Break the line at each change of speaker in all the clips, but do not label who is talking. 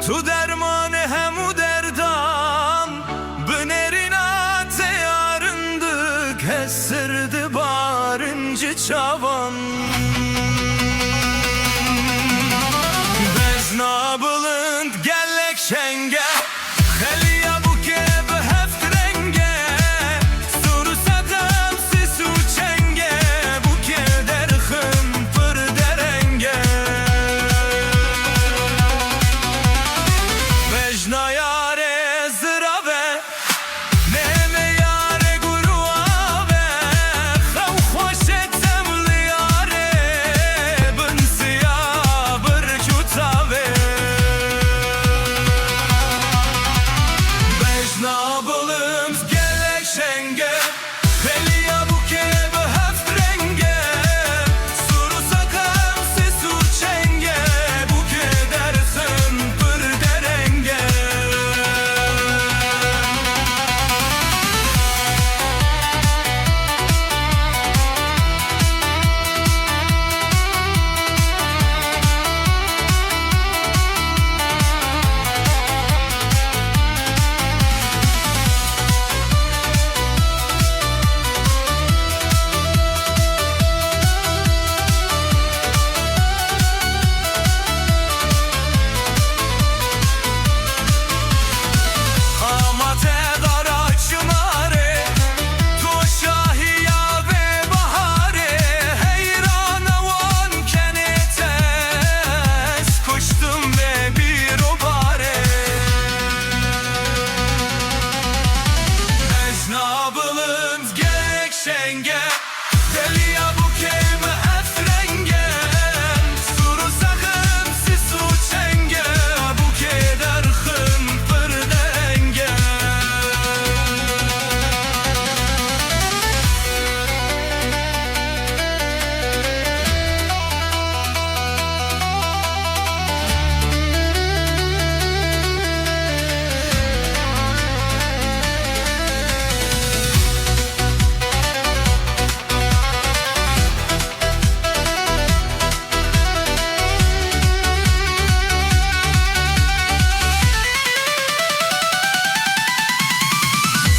تو dermanı hem u derdam Bınerina teyarındık Hessirdi barıncı çavan Bezna bılınd gellek şenge Heliya bu kebe heft renge Suru sadam sisu çenge Bu keder hımpır derenge Vejna yare zırave Neme yare guruave Xav xoşetem li yare Bınsiya bırçutave Vejna bılımz gelek şenge Heliya bu kebe heft renge Suru sakam sisu çenge Bu keder hımpır derenge Amate dara çınare Tu şahiya ve bahare Heyran avan kenetes Koştum ve bir obare Mecnabılımız gerek şenge Deliya bu keyme efrenge Suru sakın sisu çenge Bu keder hımpır derenge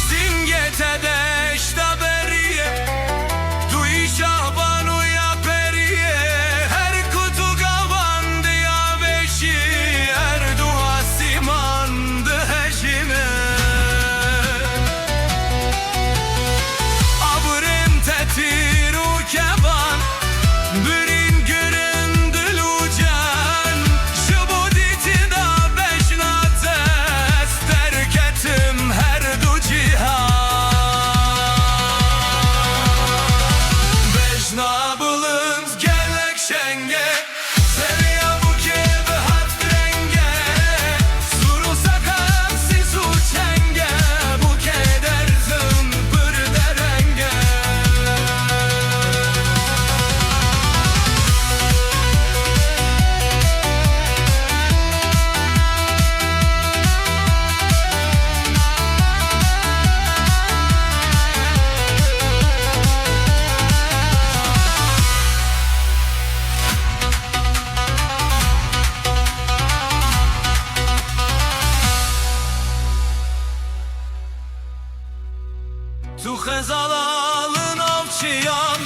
Zingete de işte beriye Duy şahbanu ya periye Her kutu gavandı ya beşi Her dua simandı heşime Abrım tetiru keban Birin göründü lucan Şubuditi da beşnates Terk ettim her du cihan Vejnabılımız gelek şenge Seriya bu kebe heft renge Suru sakam sisu çenge Bu keder hımpır derenge Tu xezalalın avçıyan